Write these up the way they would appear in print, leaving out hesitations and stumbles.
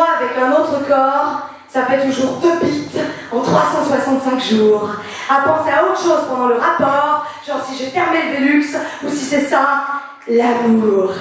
moi avec un autre corps, ça fait toujours 2 bits en 365 jours. À penser à autre chose pendant le rapport, genre si j'ai fermé le Velux ou si c'est ça, l'amour.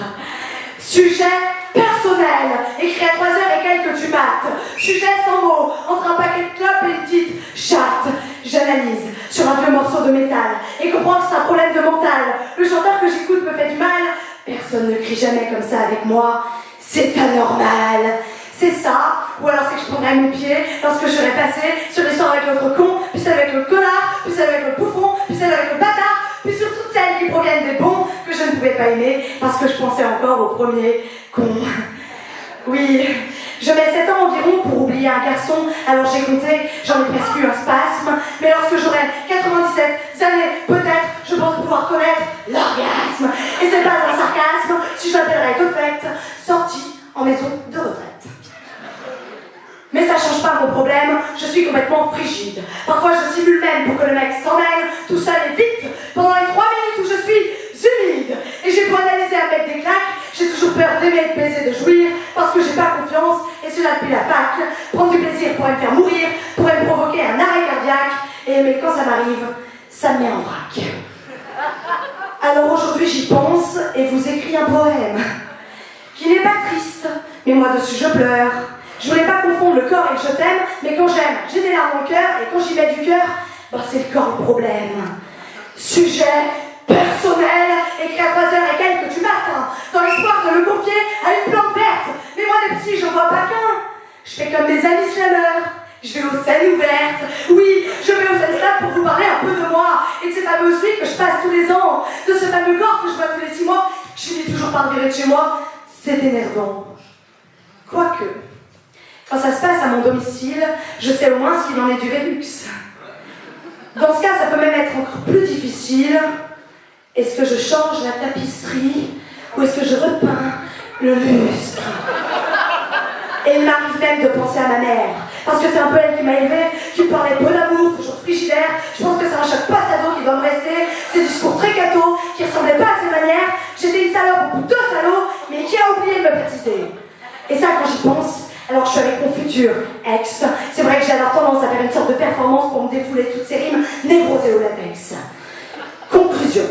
Sujet personnel, écrit à 3h et quelques du mat. Sujet sans mots, entre un paquet de clopes et une petite chatte. J'analyse sur un vieux morceau de métal et comprends que c'est un problème de mental. Le chanteur que j'écoute me fait du mal. Personne ne crie jamais comme ça avec moi. C'est anormal. C'est ça, ou alors c'est que je prendrais mon pied lorsque je serais passé sur l'histoire avec l'autre con, puis celle avec le connard, puis celle avec le bouffon, puis celle avec le bâtard, puis sur toutes celles qui proviennent des bons que je ne pouvais pas aimer parce que je pensais encore au premier con. Oui, je mets 7 ans environ pour oublier un garçon, alors j'ai compté, j'en ai presque eu un spasme, mais lorsque j'aurai 97 années, peut-être, je pense pouvoir connaître l'orgasme. Et c'est pas un sarcasme si je l'appellerais de fait sortie en maison de retraite. Mais ça change pas mon problème, je suis complètement frigide. Parfois je simule même pour que le mec s'en mêle, tout seul et vite, pendant les 3 minutes où je suis humide. Et j'ai beau analyser à mettre des claques, j'ai toujours peur d'aimer, de baiser, de jouir, parce que j'ai pas confiance, et cela depuis la fac. Prendre du plaisir pourrait me faire mourir, pourrait me provoquer un arrêt cardiaque, et aimer quand ça m'arrive, ça me met en vrac. Alors aujourd'hui j'y pense, et vous écris un poème, qui n'est pas triste, mais moi dessus je pleure. Je voulais pas confondre le corps et le je t'aime, mais quand j'aime, j'ai des larmes dans le cœur, et quand j'y mets du cœur, bah c'est le corps le problème. Sujet personnel, écrit à 3h et quelques du matin, dans l'espoir de le confier à une plante verte. Mais moi des petits, j'en vois pas qu'un. Je fais comme des amis slameurs. Je vais aux scènes ouvertes. Oui, je vais aux scènes slam pour vous parler un peu de moi, et de ces fameuses nuits que je passe tous les ans, de ce fameux corps que je vois tous les 6 mois. Je finis toujours par me virer de chez moi. C'est énervant. Quoique, quand ça se passe à mon domicile, je sais au moins ce qu'il en est du Velux. Dans ce cas, ça peut même être encore plus difficile. Est-ce que je change la tapisserie ou est-ce que je repeins le lustre? Et il m'arrive même de penser à ma mère, parce que c'est un peu elle qui m'a élevée, qui me parlait peu d'amour, toujours frigidaire. Je pense que c'est un choc passado qui doit me rester. Ces discours très cathos, qui ressemblaient pas à ses manières. J'étais une salope ou 2 salauds, mais qui a oublié de me préciser. Et ça, quand j'y pense, alors je suis avec mon futur ex. C'est vrai que j'ai alors tendance à faire une sorte de performance pour me défouler toutes ces rimes névrosées au latex. Conclusion.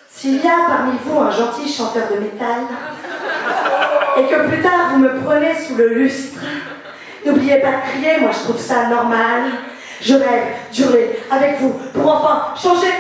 S'il y a parmi vous un gentil chanteur de métal, et que plus tard vous me prenez sous le lustre, n'oubliez pas de crier, moi je trouve ça normal. Je rêve d'hurler avec vous pour enfin changer